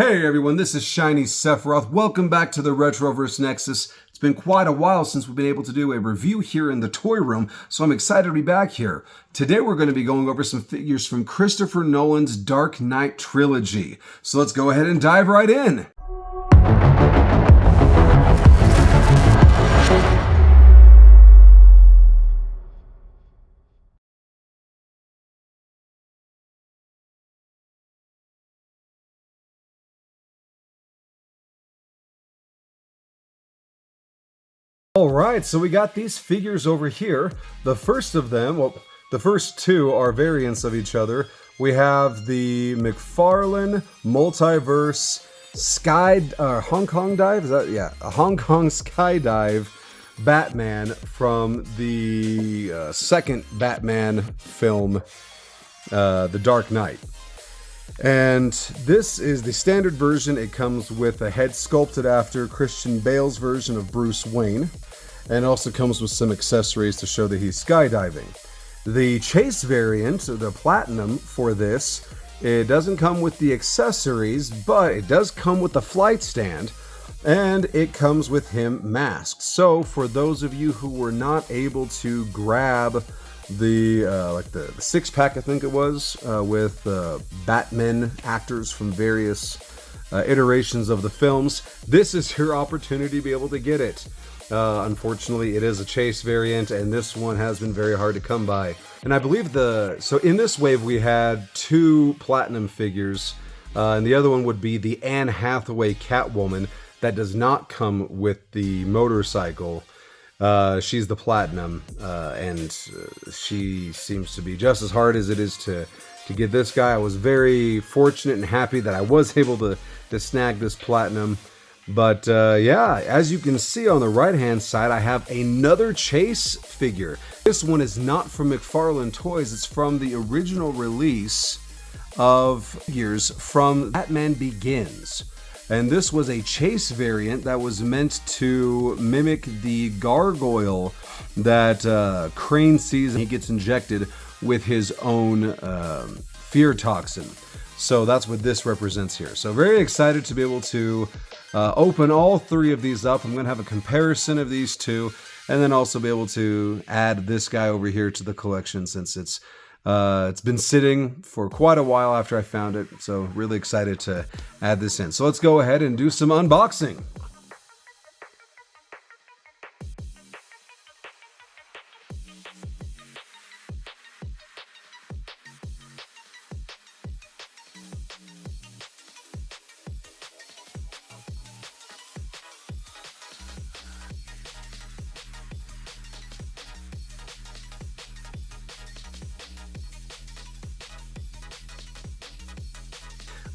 Hey everyone, this is Shiny Sephiroth. Welcome back to the Retroverse Nexus. It's been quite a while since we've been able to do a review here in the toy room, so I'm excited to be back here. Today we're going to be going over some figures from Christopher Nolan's Dark Knight Trilogy. So let's go ahead and dive right in. Alright, so we got these figures over here. The first of them, the first two are variants of each other. We have the McFarlane Multiverse Hong Kong Dive? Is that, yeah, a Hong Kong Skydive Batman from the second Batman film, The Dark Knight. And this is the standard version. It comes with a head sculpted after Christian Bale's version of Bruce Wayne, and also comes with some accessories to show that he's skydiving. The chase variant, the platinum for this, it doesn't come with the accessories, but it does come with the flight stand, and it comes with him masked. So for those of you who were not able to grab the the six-pack, I think it was, with Batman actors from various iterations of the films, this is your opportunity to be able to get it. Unfortunately, it is a chase variant, and this one has been very hard to come by. And I believe so in this wave we had two platinum figures, and the other one would be the Anne Hathaway Catwoman that does not come with the motorcycle. She's the platinum, and she seems to be just as hard as it is to get this guy. I was very fortunate and happy that I was able to snag this platinum. But yeah, as you can see on the right hand side, I have another chase figure. This one is not from McFarlane Toys, it's from the original release of figures from Batman Begins. And this was a chase variant that was meant to mimic the gargoyle that Crane sees and he gets injected with his own fear toxin. So that's what this represents here. So very excited to be able to open all three of these up. I'm going to have a comparison of these two, and then also be able to add this guy over here to the collection since it's been sitting for quite a while after I found it, so really excited to add this in. So let's go ahead and do some unboxing.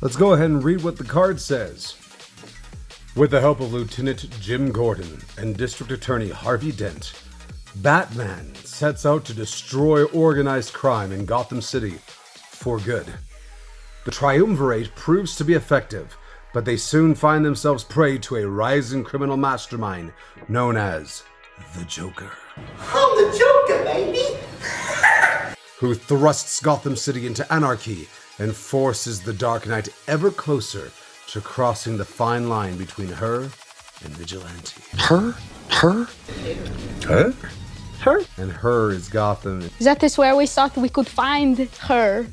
Let's go ahead and read what the card says. With the help of Lieutenant Jim Gordon and District Attorney Harvey Dent, Batman sets out to destroy organized crime in Gotham City for good. The triumvirate proves to be effective, but they soon find themselves prey to a rising criminal mastermind known as the Joker. I'm the Joker, baby! Who thrusts Gotham City into anarchy and forces the Dark Knight ever closer to crossing the fine line between her and Vigilante. Her? And her is Gotham. Is that this where we thought we could find her?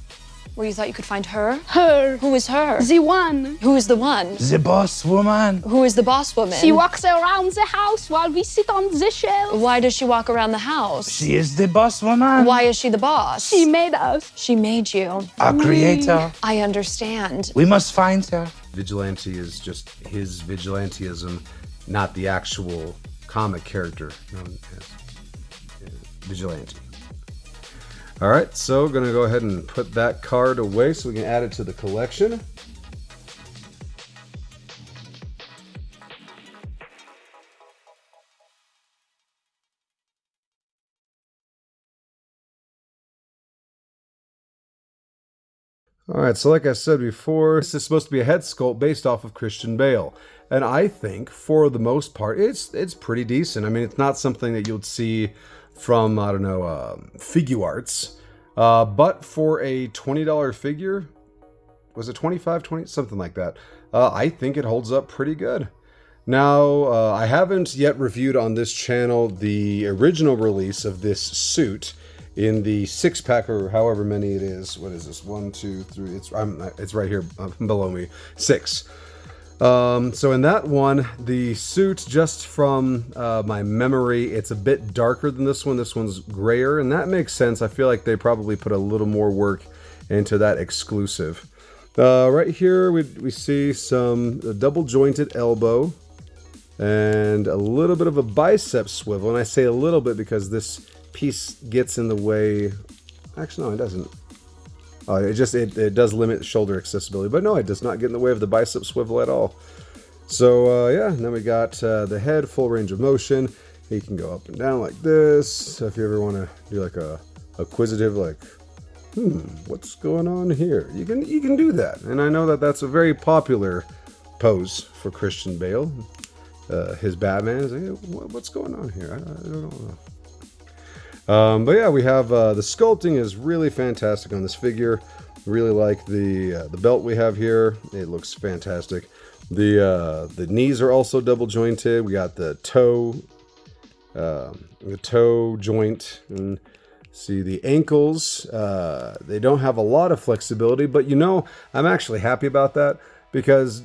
Where you thought you could find her? Her. Who is her? The one. Who is the one? The boss woman. Who is the boss woman? She walks around the house while we sit on the shelf. Why does she walk around the house? She is the boss woman. Why is she the boss? She made us. She made you. Our creator. I understand. We must find her. Vigilante is just his vigilantism, not the actual comic character known as Vigilante. Alright, so we're going to go ahead and put that card away so we can add it to the collection. Alright, so like I said before, this is supposed to be a head sculpt based off of Christian Bale. And I think, for the most part, it's pretty decent. I mean, it's not something that you'll see from, I don't know, Figuarts. But for a $20 figure, was it 25, 20, something like that. I think it holds up pretty good. Now, I haven't yet reviewed on this channel the original release of this suit in the 6-pack or however many it is. What is this? 1, 2, 3. It's right here below me. 6. So in that one, the suit, just from my memory, it's a bit darker than this one. This one's grayer, and that makes sense. I feel like they probably put a little more work into that exclusive. Right here, we see some double jointed elbow and a little bit of a bicep swivel. And I say a little bit because this piece gets in the way. Actually, no, it doesn't. Oh, it does limit shoulder accessibility, but no, it does not get in the way of the bicep swivel at all. So yeah, and then we got the head, full range of motion. You can go up and down like this. So if you ever want to do like a acquisitive, like, what's going on here? You can do that, and I know that that's a very popular pose for Christian Bale. His Batman is like, hey, what's going on here? I don't know. But yeah, we have the sculpting is really fantastic on this figure. Really like the belt we have here. It looks fantastic. The knees are also double jointed. We got the toe joint, and see the ankles. They don't have a lot of flexibility, but you know, I'm actually happy about that, because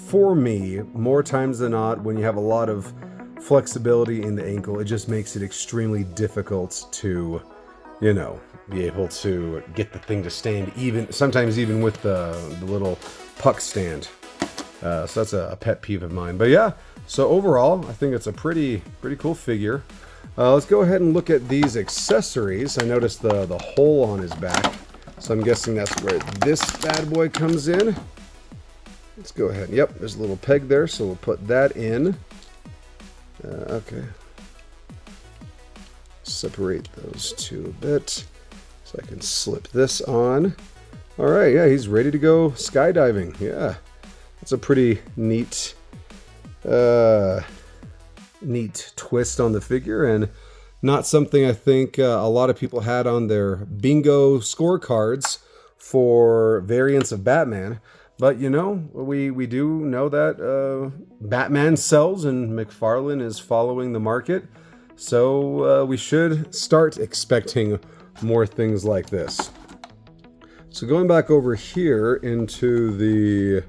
for me, more times than not, when you have a lot of flexibility in the ankle, it just makes it extremely difficult to, you know, be able to get the thing to stand, even sometimes even with the little puck stand. So that's a pet peeve of mine. But yeah, so overall, I think it's a pretty cool figure. Let's go ahead and look at these accessories. I noticed the hole on his back, so I'm guessing that's where this bad boy comes in. Let's go ahead. Yep, there's a little peg there, so we'll put that in. Okay. Separate those two a bit so I can slip this on. All right, yeah, he's ready to go skydiving. Yeah, that's a pretty neat twist on the figure, and not something I think a lot of people had on their bingo scorecards for variants of Batman. But you know, we do know that Batman sells, and McFarlane is following the market, so we should start expecting more things like this. So going back over here into the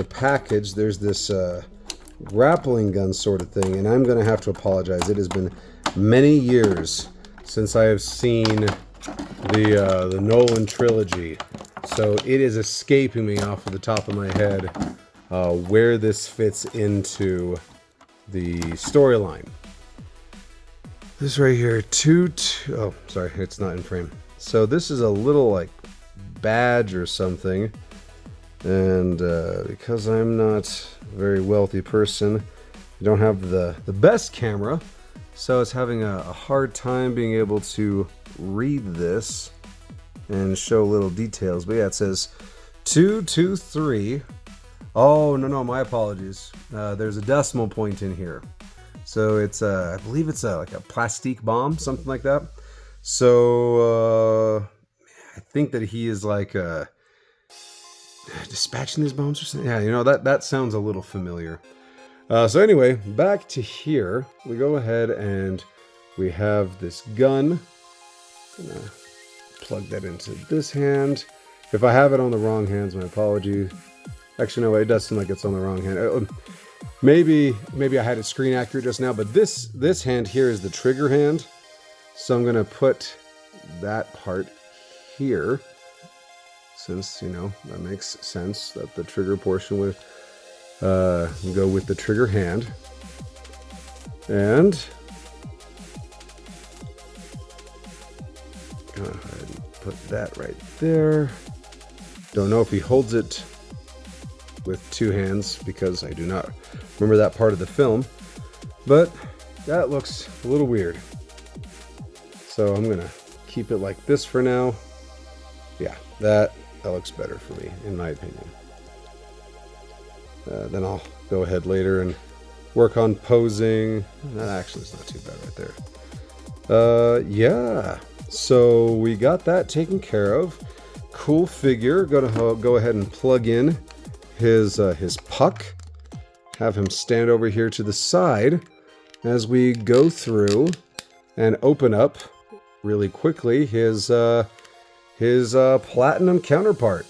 package, there's this grappling gun sort of thing, and I'm going to have to apologize. It has been many years since I have seen the Nolan Trilogy. So it is escaping me off of the top of my head where this fits into the storyline. This right here, oh, sorry, it's not in frame. So this is a little like badge or something, and because I'm not a very wealthy person, I don't have the best camera, so it's having a hard time being able to read this and show little details. But yeah, it says 223. Oh, no, my apologies. There's a decimal point in here. So it's, I believe it's like a plastique bomb, something like that. So I think that he is like dispatching these bombs or something. Yeah, you know, that sounds a little familiar. So anyway, back to here. We go ahead and we have this gun. Gonna plug that into this hand. If I have it on the wrong hands, my apologies. Actually, no, it does seem like it's on the wrong hand. Maybe I had it screen accurate just now, but this hand here is the trigger hand. So I'm gonna put that part here, since, you know, that makes sense that the trigger portion would go with the trigger hand. And go ahead and put that right there. Don't know if he holds it with two hands, because I do not remember that part of the film, but that looks a little weird. So I'm gonna keep it like this for now. Yeah, that looks better for me, in my opinion. Then I'll go ahead later and work on posing. That actually is not too bad right there. Yeah, so we got that taken care of. cool figure. Gonna go ahead and plug in his puck. Have him stand over here to the side as we go through and open up really quickly his platinum counterpart.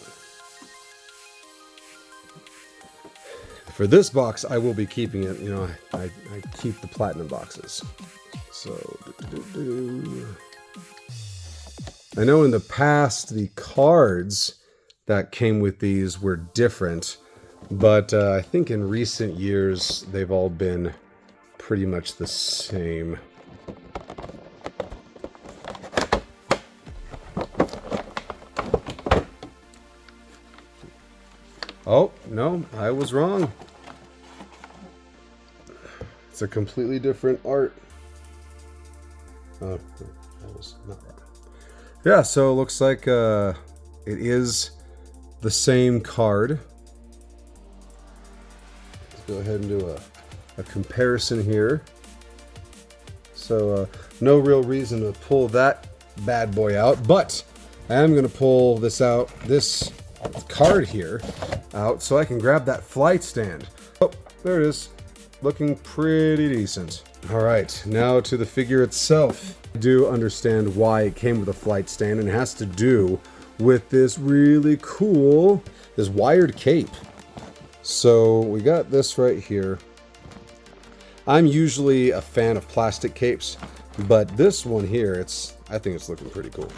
For this box, I will be keeping it. You know, I keep the platinum boxes. So, I know in the past the cards that came with these were different, but I think in recent years they've all been pretty much the same. Oh, no, I was wrong. It's a completely different art. Oh, I was not wrong. Yeah, so it looks like it is the same card. Let's go ahead and do a comparison here. So, no real reason to pull that bad boy out, but I am going to pull this card here out so I can grab that flight stand. Oh, there it is. Looking pretty decent. All right, now to the figure itself. I do understand why it came with a flight stand, and it has to do with this really cool, this wired cape. So we got this right here. I'm usually a fan of plastic capes, but this one here, I think it's looking pretty cool.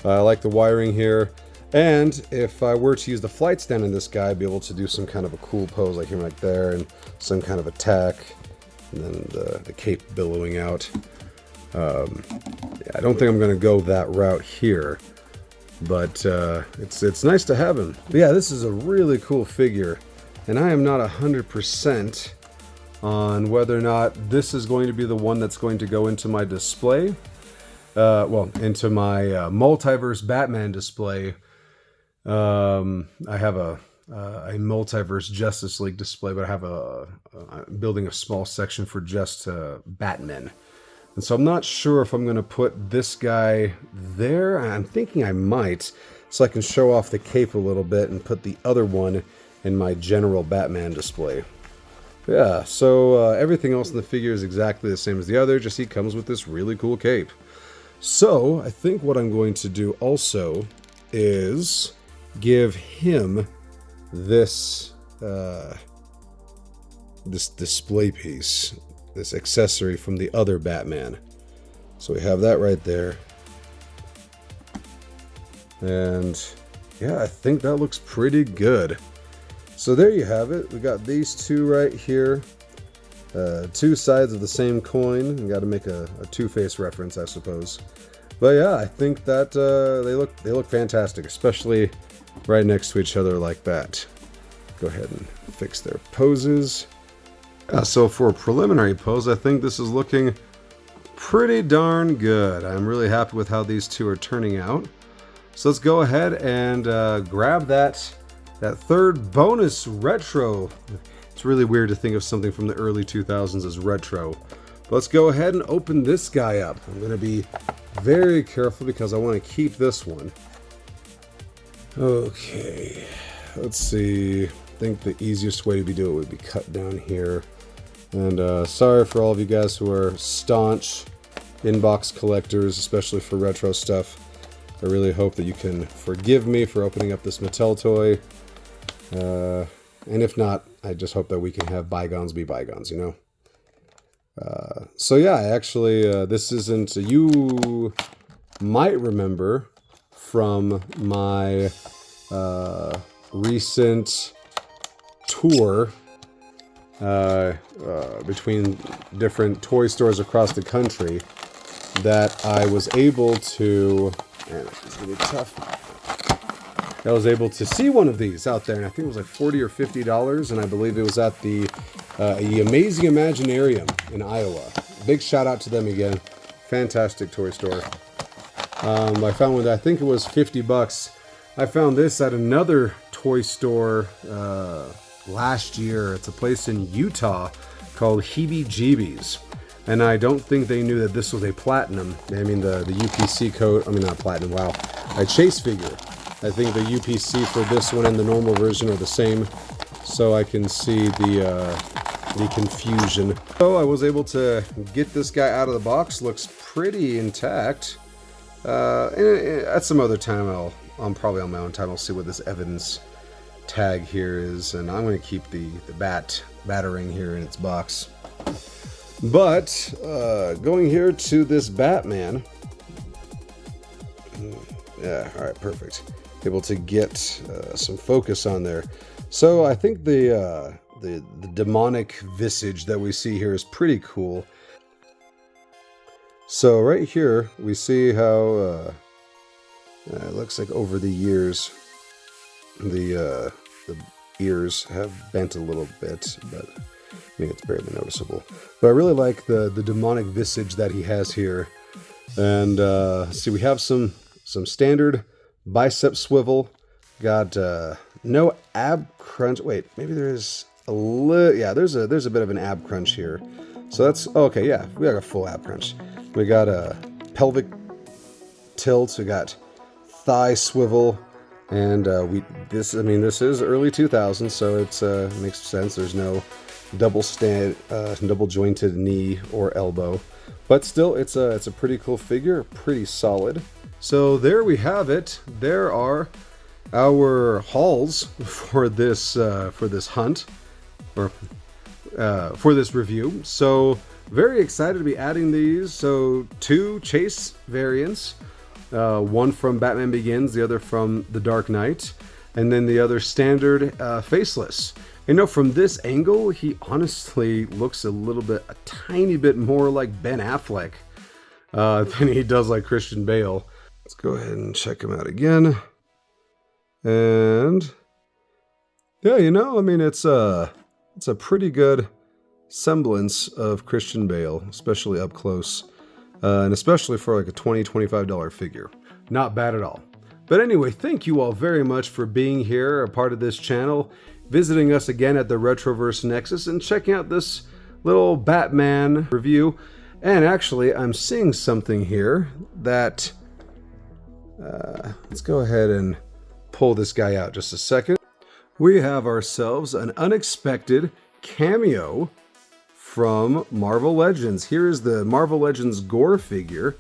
I like the wiring here. And if I were to use the flight stand in this guy, I'd be able to do some kind of a cool pose like him right there, and some kind of attack, and then the cape billowing out. Yeah, I don't think I'm going to go that route here, but it's nice to have him. But yeah, this is a really cool figure, and I am not 100% on whether or not this is going to be the one that's going to go into my display. Well, into my multiverse Batman display. I have a multiverse Justice League display, but I have I'm building a small section for just Batman. And so I'm not sure if I'm going to put this guy there. I'm thinking I might, so I can show off the cape a little bit and put the other one in my general Batman display. Yeah, so everything else in the figure is exactly the same as the other, just he comes with this really cool cape. So I think what I'm going to do also is give him this this display piece, this accessory from the other Batman. So we have that right there. And yeah, I think that looks pretty good. So there you have it. We got these two right here. Two sides of the same coin. You got to make a Two-Face reference, I suppose. But yeah, I think that they look fantastic, especially right next to each other like that. Go ahead and fix their poses. So for a preliminary pose, I think this is looking pretty darn good. I'm really happy with how these two are turning out. So let's go ahead and grab that third bonus retro. It's really weird to think of something from the early 2000s as retro. But let's go ahead and open this guy up. I'm going to be very careful because I want to keep this one. Okay, let's see. I think the easiest way to do it would be cut down here. And sorry for all of you guys who are staunch inbox collectors, especially for retro stuff. I really hope that you can forgive me for opening up this Mattel toy. And if not, I just hope that we can have bygones be bygones, you know? So yeah, actually, this isn't... You might remember from my recent tour between different toy stores across the country that I was able to... Man, it's really tough. I was able to see one of these out there, and I think it was like $40 or $50, and I believe it was at the Amazing Imaginarium in Iowa. Big shout out to them again. Fantastic toy store. I found one that I think it was $50. I found this at another toy store last year. It's a place in Utah called Heebie Jeebies. And I don't think they knew that this was a platinum. I mean, the UPC code, I mean, not platinum, wow. A chase figure. I think the UPC for this one and the normal version are the same, so I can see the confusion. So I was able to get this guy out of the box. Looks pretty intact. And at some other time, I'm probably on my own time, I'll see what this evidence tag here is, and I'm going to keep the battering here in its box. But going here to this Batman, yeah, all right, perfect. Able to get some focus on there. So I think the demonic visage that we see here is pretty cool. So right here we see how it looks like over the years the ears have bent a little bit, but I mean it's barely noticeable. But I really like the demonic visage that he has here. And see, we have some standard bicep swivel. Got no ab crunch. Wait, maybe there's a little. Yeah, there's a bit of an ab crunch here. So that's okay. Yeah, we got a full ab crunch. We got a pelvic tilt. We got thigh swivel, and this is early 2000s, so it's makes sense. There's no double jointed knee or elbow, but still, it's a pretty cool figure, pretty solid. So there we have it. There are our hauls for this hunt, or for this review. So very excited to be adding these. So 2 chase variants, one from Batman Begins, the other from The Dark Knight, and then the other standard faceless. You know, from this angle, he honestly looks a tiny bit more like Ben Affleck than he does like Christian Bale. Let's go ahead and check him out again. And yeah, you know, I mean, it's a pretty good semblance of Christian Bale, especially up close, and especially for like a $20-$25 figure. Not bad at all. But anyway, thank you all very much for being here, a part of this channel, visiting us again at the Retroverse Nexus, and checking out this little Batman review. And actually, I'm seeing something here that let's go ahead and pull this guy out just a second. We have ourselves an unexpected cameo from Marvel Legends. Here is the Marvel Legends Gore figure.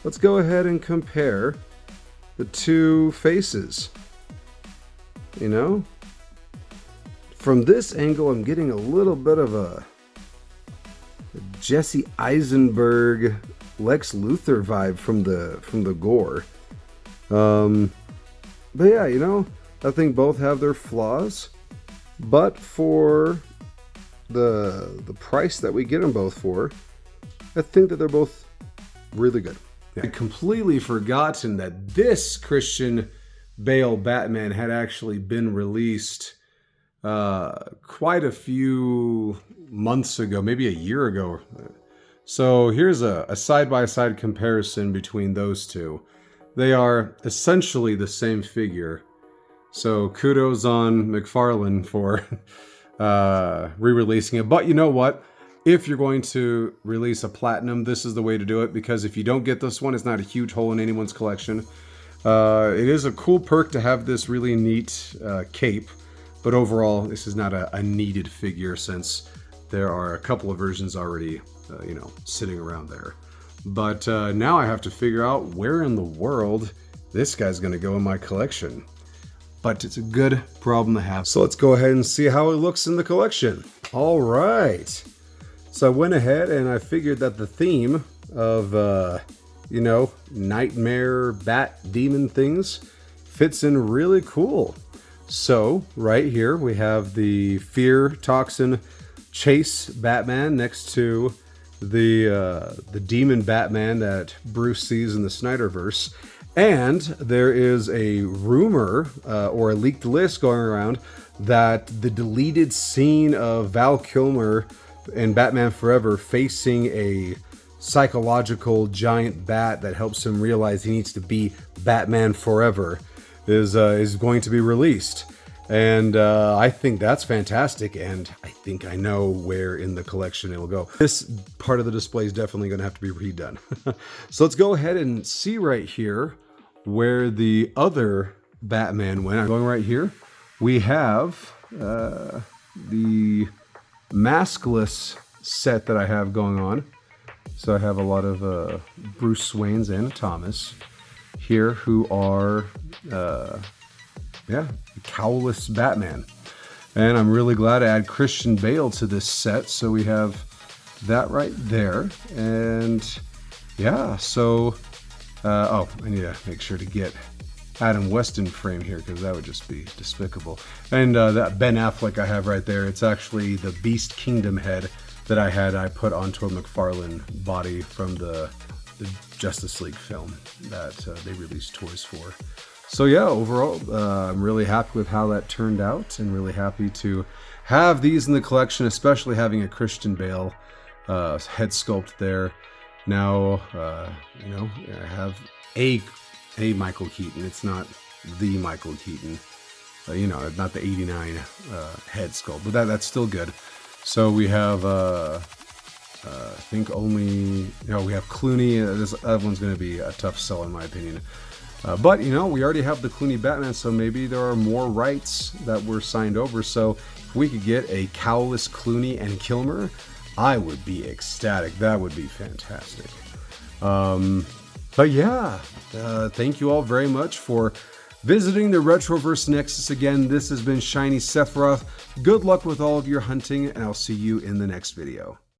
Let's go ahead and compare the 2 faces. You know, from this angle, I'm getting a little bit of a Jesse Eisenberg, Lex Luthor vibe from the Gore. But yeah, you know, I think both have their flaws, but for the price that we get them both for, I think that they're both really good. Yeah. I'd completely forgotten that this Christian Bale Batman had actually been released quite a few months ago, maybe a year ago. So here's a side-by-side comparison between those two. They are essentially the same figure. So kudos on McFarlane for re-releasing it. But you know what? If you're going to release a platinum, this is the way to do it, because if you don't get this one, it's not a huge hole in anyone's collection. It is a cool perk to have this really neat cape, but overall, this is not a needed figure, since there are a couple of versions already, you know, sitting around there. But now I have to figure out where in the world this guy's going to go in my collection. But it's a good problem to have. So let's go ahead and see how it looks in the collection. All right. So I went ahead and I figured that the theme of, you know, nightmare, bat, demon things fits in really cool. So right here we have the Fear Toxin Chase Batman next to the demon Batman that Bruce sees in the Snyderverse. And there is a rumor or a leaked list going around that the deleted scene of Val Kilmer in Batman Forever facing a psychological giant bat that helps him realize he needs to be Batman Forever is going to be released. And I think that's fantastic, and I think I know where in the collection it'll go. This part of the display is definitely going to have to be redone. So let's go ahead and see right here where the other Batman went. I'm going right here. We have the maskless set that I have going on. So I have a lot of Bruce Waynes and Thomas here who are, cowless Batman. And I'm really glad to add Christian Bale to this set. So we have that right there. And yeah, so, I need to make sure to get Adam West in frame here because that would just be despicable. And that Ben Affleck I have right there, it's actually the Beast Kingdom head that I put onto a McFarlane body from the Justice League film that they released toys for. So yeah, overall, I'm really happy with how that turned out and really happy to have these in the collection, especially having a Christian Bale head sculpt there. Now, I have a Michael Keaton. It's not the Michael Keaton, not the 89 head sculpt, but that's still good. So we have, I think only, we have Clooney. This other one's going to be a tough sell in my opinion. But, we already have the Clooney Batman, so maybe there are more rights that were signed over. So if we could get a cowless Clooney and Kilmer, I would be ecstatic. That would be fantastic. But yeah, thank you all very much for visiting the Retroverse Nexus again. This has been Shiny Sephiroth. Good luck with all of your hunting, and I'll see you in the next video.